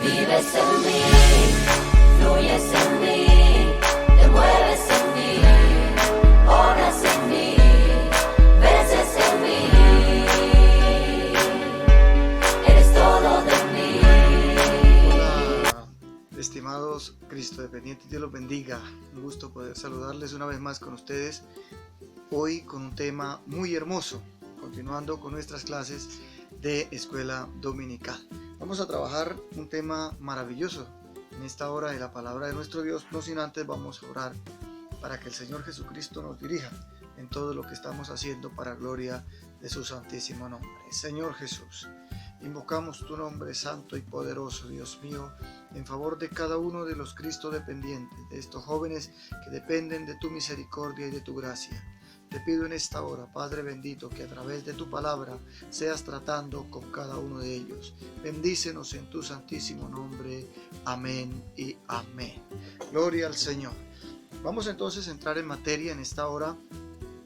Vives en mí, fluyes en mí, te mueves en mí, obras en mí, vences en mí, eres todo de mí. Hola, estimados Cristo dependientes, Dios los bendiga. Un gusto poder saludarles una vez más con ustedes, hoy con un tema muy hermoso, continuando con nuestras clases de escuela dominical. Vamos a trabajar un tema maravilloso en esta hora de la palabra de nuestro Dios. No sin antes vamos a orar para que el Señor Jesucristo nos dirija en todo lo que estamos haciendo para gloria de su santísimo nombre. Señor Jesús, invocamos tu nombre santo y poderoso, Dios mío, en favor de cada uno de los Cristo dependientes, de estos jóvenes que dependen de tu misericordia y de tu gracia. Te pido en esta hora, Padre bendito, que a través de tu palabra seas tratando con cada uno de ellos. Bendícenos en tu santísimo nombre. Amén y amén. Gloria al Señor. Vamos entonces a entrar en materia en esta hora,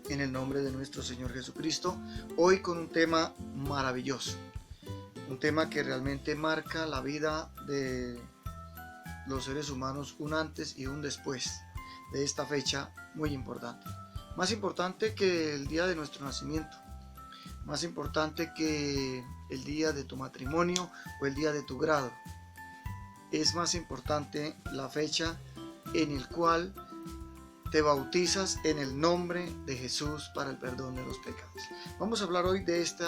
en el nombre de nuestro Señor Jesucristo, hoy con un tema maravilloso. Un tema que realmente marca la vida de los seres humanos, un antes y un después de esta fecha muy importante. Más importante que el día de nuestro nacimiento, más importante que el día de tu matrimonio o el día de tu grado. Es más importante la fecha en el cual te bautizas en el nombre de Jesús para el perdón de los pecados. Vamos a hablar hoy de este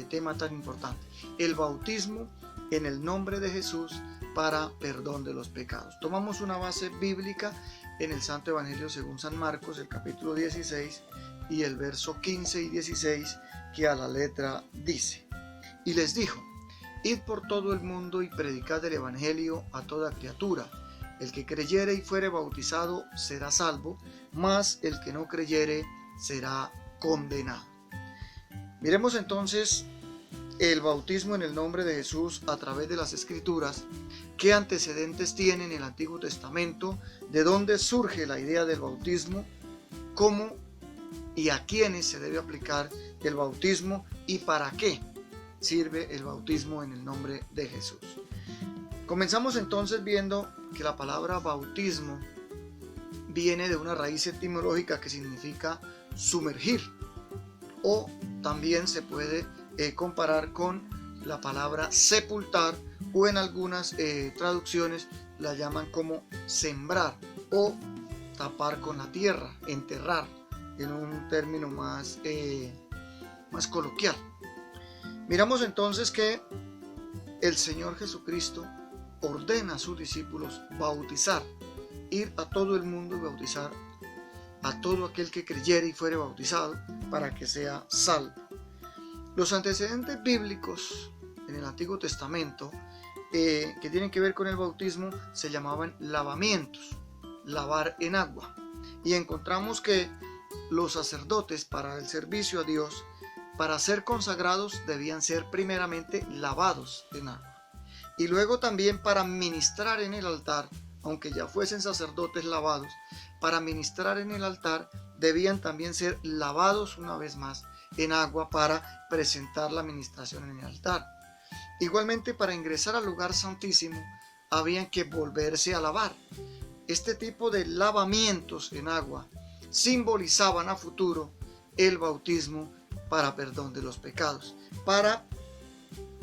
tema tan importante, el bautismo en el nombre de Jesús para perdón de los pecados. Tomamos una base bíblica en el Santo Evangelio según San Marcos, el capítulo 16 y el verso 15 y 16, que a la letra dice: y les dijo, id por todo el mundo y predicad el Evangelio a toda criatura. El que creyere y fuere bautizado será salvo, mas el que no creyere será condenado. Miremos entonces el bautismo en el nombre de Jesús a través de las Escrituras. ¿Qué antecedentes tiene en el Antiguo Testamento? ¿De dónde surge la idea del bautismo? ¿Cómo y a quiénes se debe aplicar el bautismo? ¿Y para qué sirve el bautismo en el nombre de Jesús? Comenzamos entonces viendo que la palabra bautismo viene de una raíz etimológica que significa sumergir, o también se puede comparar con la palabra sepultar, o en algunas traducciones la llaman como sembrar o tapar con la tierra, enterrar, en un término más coloquial. Miramos entonces que el Señor Jesucristo ordena a sus discípulos bautizar, ir a todo el mundo y bautizar a todo aquel que creyere y fuere bautizado para que sea salvo. Los antecedentes bíblicos en el Antiguo Testamento que tienen que ver con el bautismo se llamaban lavamientos, lavar en agua, y encontramos que los sacerdotes para el servicio a Dios, para ser consagrados, debían ser primeramente lavados en agua, y luego también para ministrar en el altar, aunque ya fuesen sacerdotes lavados, para ministrar en el altar debían también ser lavados una vez más en agua para presentar la ministración en el altar. Igualmente, para ingresar al lugar santísimo habían que volverse a lavar. Este tipo de lavamientos en agua simbolizaban a futuro el bautismo para perdón de los pecados, para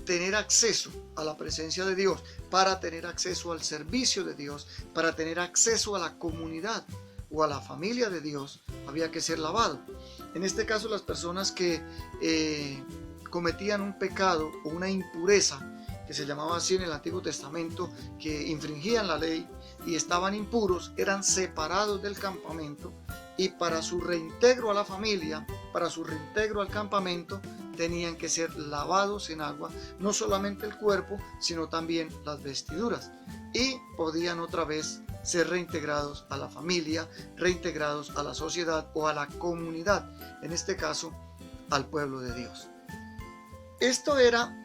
tener acceso a la presencia de Dios, para tener acceso al servicio de Dios, para tener acceso a la comunidad o a la familia de Dios, había que ser lavado. En este caso, las personas que cometían un pecado o una impureza, que se llamaba así en el Antiguo Testamento, que infringían la ley y estaban impuros, eran separados del campamento, y para su reintegro a la familia, para su reintegro al campamento, tenían que ser lavados en agua, no solamente el cuerpo, sino también las vestiduras, y podían otra vez ser reintegrados a la familia, reintegrados a la sociedad o a la comunidad, en este caso al pueblo de Dios. Esto era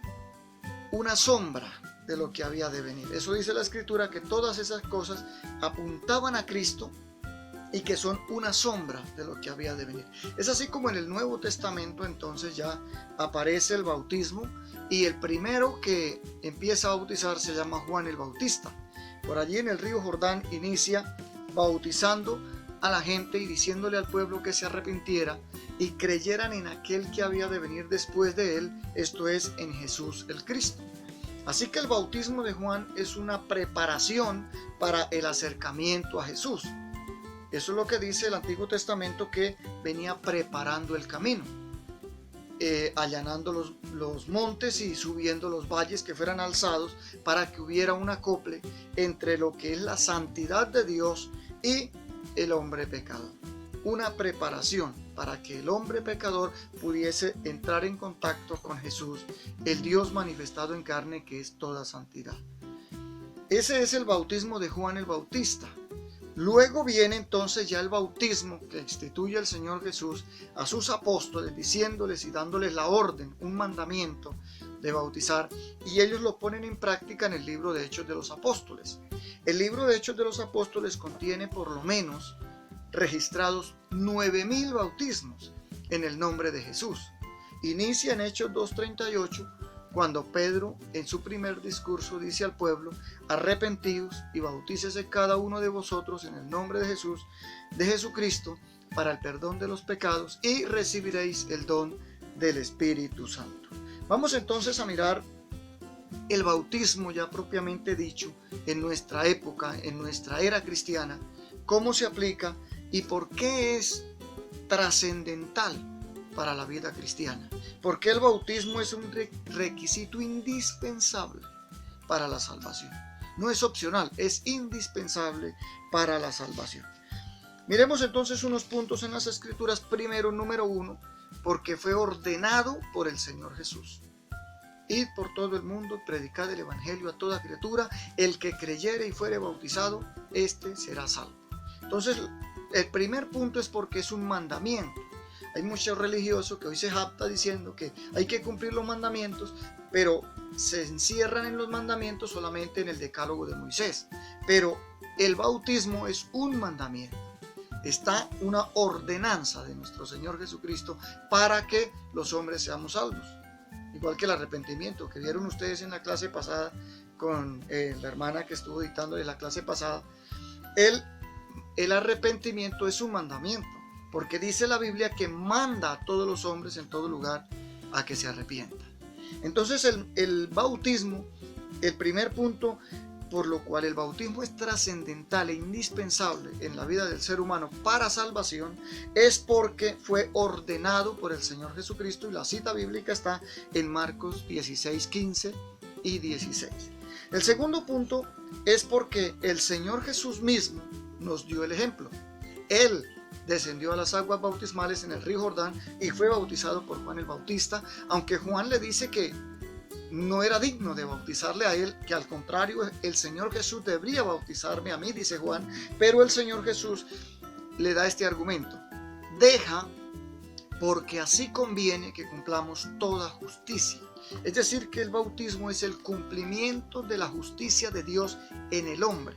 una sombra de lo que había de venir. Eso dice la Escritura, que todas esas cosas apuntaban a Cristo y que son una sombra de lo que había de venir. Es así como en el Nuevo Testamento entonces ya aparece el bautismo, y el primero que empieza a bautizar se llama Juan el Bautista. Por allí en el río Jordán inicia bautizando a la gente y diciéndole al pueblo que se arrepintiera y creyeran en aquel que había de venir después de él, esto es, en Jesús el Cristo. Así que el bautismo de Juan es una preparación para el acercamiento a Jesús. Eso es lo que dice el Antiguo Testamento, que venía preparando el camino, allanando los montes y subiendo los valles que fueran alzados para que hubiera un acople entre lo que es la santidad de Dios y el hombre pecador. Una preparación para que el hombre pecador pudiese entrar en contacto con Jesús, el Dios manifestado en carne, que es toda santidad. Ese es el bautismo de Juan el Bautista. Luego viene entonces ya el bautismo que instituye el Señor Jesús a sus apóstoles, diciéndoles y dándoles la orden, un mandamiento de bautizar, y ellos lo ponen en práctica en el libro de Hechos de los Apóstoles. El libro de Hechos de los Apóstoles contiene por lo menos registrados 9,000 bautismos en el nombre de Jesús. Inicia en Hechos 2:38, cuando Pedro en su primer discurso dice al pueblo: arrepentíos y bautícese cada uno de vosotros en el nombre de Jesús, de Jesucristo, para el perdón de los pecados, y recibiréis el don del Espíritu Santo. Vamos entonces a mirar el bautismo ya propiamente dicho en nuestra época, en nuestra era cristiana, cómo se aplica y por qué es trascendental para la vida cristiana. Porque el bautismo es un requisito indispensable para la salvación. No es opcional, es indispensable para la salvación. Miremos entonces unos puntos en las Escrituras. Primero, número 1, porque fue ordenado por el Señor Jesús. Id por todo el mundo, predicad el evangelio a toda criatura. El que creyere y fuere bautizado, éste será salvo. Entonces, el primer punto es porque es un mandamiento. Hay muchos religiosos que hoy se jacta diciendo que hay que cumplir los mandamientos, pero se encierran en los mandamientos solamente en el decálogo de Moisés. Pero el bautismo es un mandamiento. Está una ordenanza de nuestro Señor Jesucristo para que los hombres seamos salvos. Igual que el arrepentimiento que vieron ustedes en la clase pasada con la hermana que estuvo dictando en la clase pasada. El arrepentimiento es un mandamiento, porque dice la Biblia que manda a todos los hombres en todo lugar a que se arrepientan. Entonces el bautismo, el primer punto por lo cual el bautismo es trascendental e indispensable en la vida del ser humano para salvación, es porque fue ordenado por el Señor Jesucristo, y la cita bíblica está en Marcos 16:15 y 16. El segundo punto es porque el Señor Jesús mismo nos dio el ejemplo. Él descendió a las aguas bautismales en el río Jordán y fue bautizado por Juan el Bautista, aunque Juan le dice que no era digno de bautizarle a él, que al contrario, el Señor Jesús debería bautizarme a mí, dice Juan. Pero el Señor Jesús le da este argumento: deja, porque así conviene que cumplamos toda justicia. Es decir, que el bautismo es el cumplimiento de la justicia de Dios en el hombre.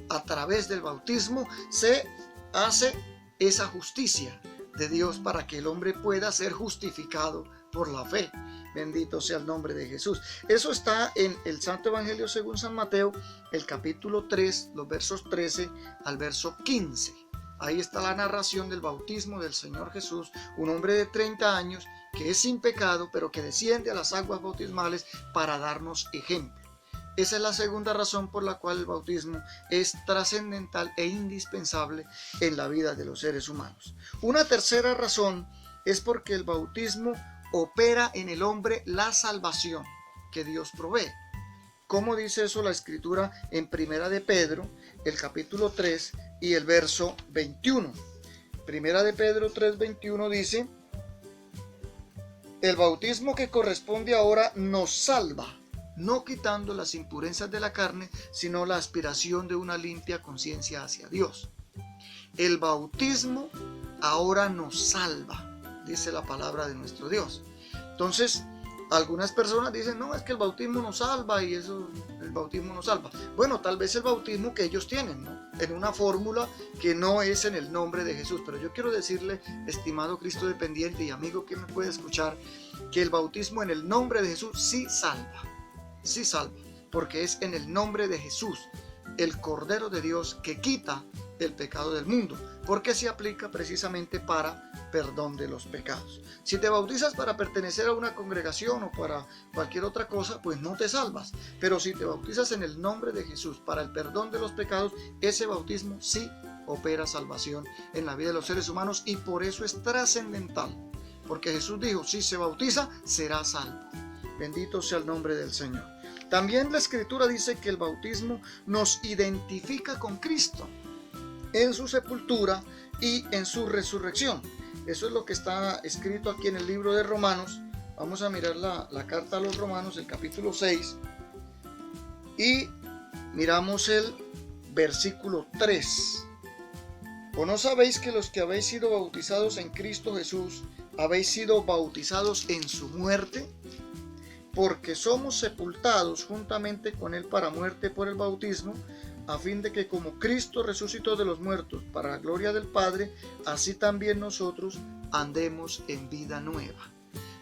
A través del bautismo se hace esa justicia de Dios para que el hombre pueda ser justificado por la fe. Bendito sea el nombre de Jesús. Eso está en el Santo Evangelio según San Mateo, el capítulo 3, los versos 13 al verso 15. Ahí está la narración del bautismo del Señor Jesús, un hombre de 30 años que es sin pecado, pero que desciende a las aguas bautismales para darnos ejemplo. Esa es la segunda razón por la cual el bautismo es trascendental e indispensable en la vida de los seres humanos. Una tercera razón es porque el bautismo opera en el hombre la salvación que Dios provee. ¿Cómo dice eso la Escritura en Primera de Pedro, el capítulo 3 y el verso 21? Primera de Pedro 3:21 dice: el bautismo que corresponde ahora nos salva, no quitando las impurezas de la carne, sino la aspiración de una limpia conciencia hacia Dios. El bautismo ahora nos salva, dice la palabra de nuestro Dios. Entonces, Algunas personas dicen, no, es que el bautismo no salva y eso, el bautismo no salva. Bueno, tal vez el bautismo que ellos tienen, ¿no? En una fórmula que no es en el nombre de Jesús. Pero yo quiero decirle, estimado Cristo dependiente y amigo que me puede escuchar, que el bautismo en el nombre de Jesús sí salva, porque es en el nombre de Jesús, el Cordero de Dios que quita el pecado del mundo, porque se aplica precisamente para perdón de los pecados. Si te bautizas para pertenecer a una congregación o para cualquier otra cosa, pues no te salvas. Pero si te bautizas en el nombre de Jesús para el perdón de los pecados, ese bautismo sí opera salvación en la vida de los seres humanos, y por eso es trascendental, porque Jesús dijo, si se bautiza, será salvo. Bendito sea el nombre del Señor. También la Escritura dice que el bautismo nos identifica con Cristo en su sepultura y en su resurrección. Eso es lo que está escrito aquí en el libro de Romanos. Vamos a mirar la carta a los Romanos, el capítulo 6, y miramos el versículo 3. ¿O no sabéis que los que habéis sido bautizados en Cristo Jesús, habéis sido bautizados en su muerte? Porque somos sepultados juntamente con él para muerte por el bautismo, a fin de que como Cristo resucitó de los muertos para la gloria del Padre, así también nosotros andemos en vida nueva.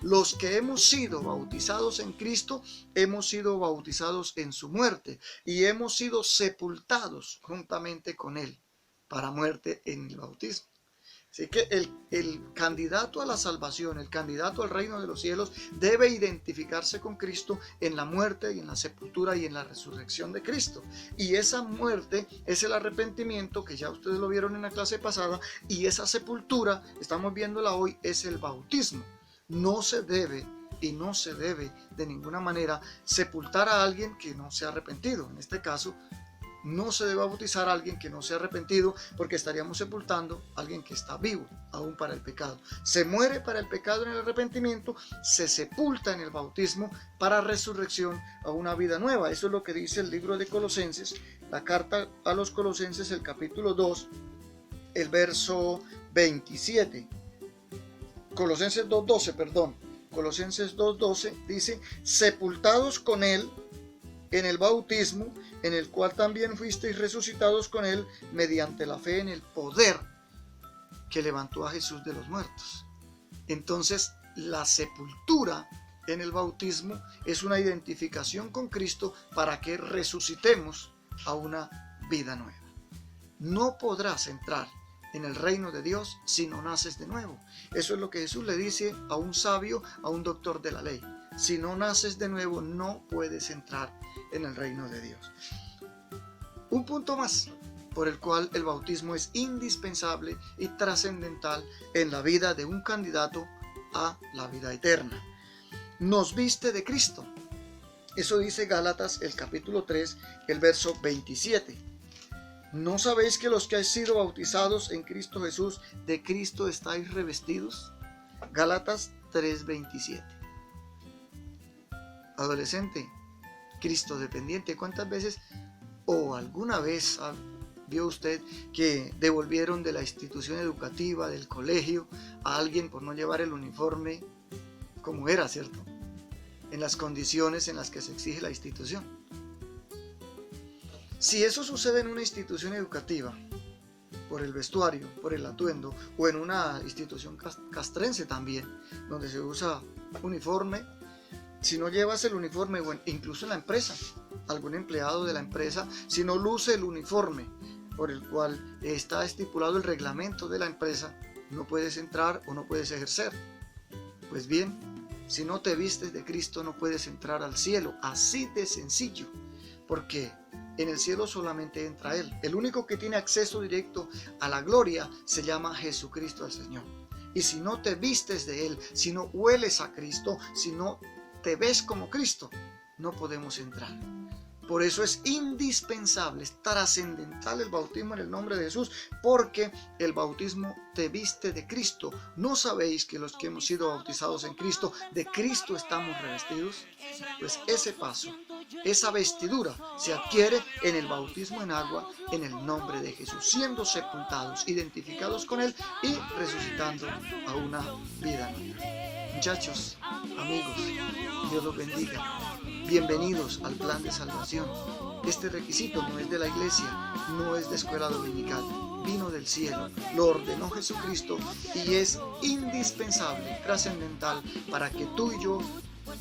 Los que hemos sido bautizados en Cristo, hemos sido bautizados en su muerte y hemos sido sepultados juntamente con él para muerte en el bautismo. Así que el candidato a la salvación, el candidato al reino de los cielos, debe identificarse con Cristo en la muerte y en la sepultura y en la resurrección de Cristo. Y esa muerte es el arrepentimiento, que ya ustedes lo vieron en la clase pasada, y esa sepultura, estamos viéndola hoy, es el bautismo. No se debe de ninguna manera sepultar a alguien que no se ha arrepentido. En este caso, no se debe bautizar a alguien que no se ha arrepentido, porque estaríamos sepultando a alguien que está vivo aún para el pecado. Se muere para el pecado en el arrepentimiento, se sepulta en el bautismo para resurrección a una vida nueva. Eso es lo que dice el libro de Colosenses, la carta a los Colosenses, el capítulo 2, el verso 27. Colosenses 2:12 dice, sepultados con él en el bautismo, en el cual también fuisteis resucitados con él mediante la fe en el poder que levantó a Jesús de los muertos. Entonces, la sepultura en el bautismo es una identificación con Cristo para que resucitemos a una vida nueva. No podrás entrar en el reino de Dios si no naces de nuevo. Eso es lo que Jesús le dice a un sabio, a un doctor de la ley. Si no naces de nuevo, no puedes entrar en el reino de Dios. Un punto más por el cual el bautismo es indispensable y trascendental en la vida de un candidato a la vida eterna. Nos viste de Cristo. Eso dice Gálatas, el capítulo 3, el verso 27. ¿No sabéis que los que habéis sido bautizados en Cristo Jesús, de Cristo estáis revestidos? Gálatas 3:27. Adolescente, Cristo dependiente, ¿cuántas veces o alguna vez vio usted que devolvieron de la institución educativa, del colegio, a alguien por no llevar el uniforme como era, ¿cierto? En las condiciones en las que se exige la institución. Si eso sucede en una institución educativa, por el vestuario, por el atuendo, o en una institución castrense también, donde se usa uniforme, si no llevas el uniforme, o incluso en la empresa, algún empleado de la empresa, si no luce el uniforme por el cual está estipulado el reglamento de la empresa, no puedes entrar o no puedes ejercer. Pues bien, si no te vistes de Cristo, no puedes entrar al cielo. Así de sencillo, porque en el cielo solamente entra Él. El único que tiene acceso directo a la gloria se llama Jesucristo el Señor. Y si no te vistes de Él, si no hueles a Cristo, si no te ves como Cristo, no podemos entrar. Por eso es indispensable, es trascendental el bautismo en el nombre de Jesús, porque el bautismo te viste de Cristo. ¿No sabéis que los que hemos sido bautizados en Cristo, de Cristo estamos revestidos? Pues ese paso, esa vestidura se adquiere en el bautismo en agua en el nombre de Jesús, siendo sepultados, identificados con Él y resucitando a una vida nueva. Muchachos, amigos, Dios los bendiga. Bienvenidos al plan de salvación. Este requisito no es de la iglesia, no es de escuela dominical. Vino del cielo, lo ordenó Jesucristo y es indispensable, trascendental para que tú y yo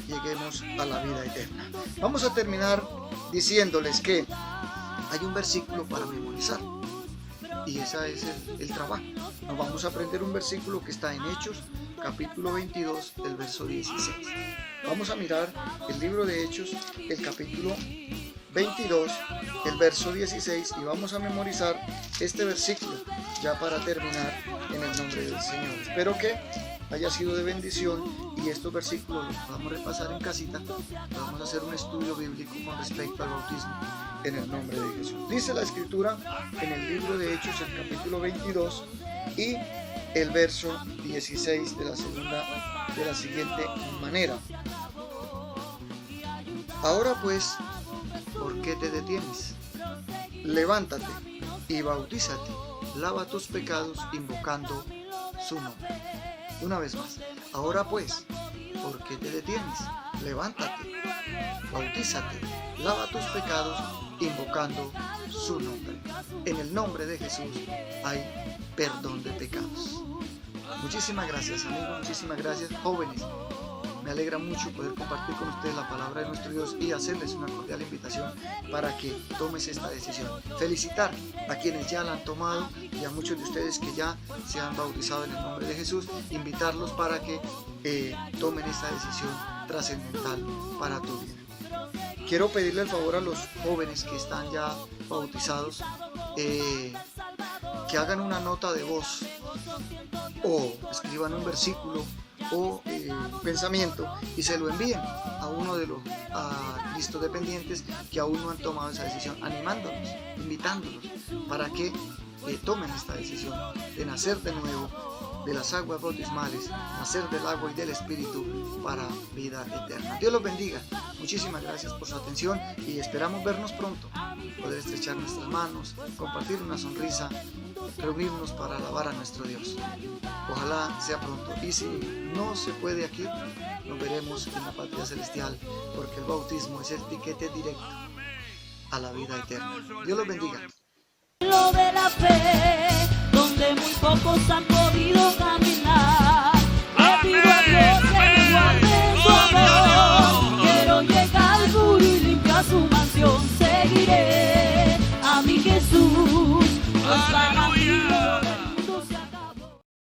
lleguemos a la vida eterna. Vamos a terminar diciéndoles que hay un versículo para memorizar y ese es el trabajo. Nos vamos a aprender un versículo que está en Hechos, capítulo 22, el verso 16. Vamos a mirar el libro de Hechos, el capítulo 22, el verso 16, y vamos a memorizar este versículo ya para terminar en el nombre del Señor. Espero que haya sido de bendición y estos versículos los podamos repasar en casita. Vamos a hacer un estudio bíblico con respecto al bautismo en el nombre de Jesús. Dice la Escritura en el libro de Hechos, el capítulo 22 y el verso 16 de la siguiente manera. Ahora pues, ¿por qué te detienes? Levántate y bautízate, lava tus pecados invocando su nombre. Una vez más, ahora pues, ¿por qué te detienes? Levántate, bautízate, lava tus pecados invocando su nombre. En el nombre de Jesús hay perdón de pecados. Muchísimas gracias, amigos, muchísimas gracias, jóvenes. Me alegra mucho poder compartir con ustedes la palabra de nuestro Dios y hacerles una cordial invitación para que tomes esta decisión. Felicitar a quienes ya la han tomado y a muchos de ustedes que ya se han bautizado en el nombre de Jesús, invitarlos para que tomen esta decisión trascendental para tu vida. Quiero pedirle el favor a los jóvenes que están ya bautizados que hagan una nota de voz o escriban un versículo o pensamiento y se lo envíen a uno de los Cristo dependientes que aún no han tomado esa decisión, animándolos, invitándolos para que tomen esta decisión de nacer de nuevo de las aguas bautismales, nacer del agua y del Espíritu para vida eterna. Dios los bendiga. Muchísimas gracias por su atención y esperamos vernos pronto, poder estrechar nuestras manos, compartir una sonrisa, reunirnos para alabar a nuestro Dios. Ojalá sea pronto, y si no se puede aquí, nos veremos en la patria celestial, porque el bautismo es el tiquete directo a la vida eterna. Dios los bendiga. Lo de la fe, donde muy pocos han podido caminar.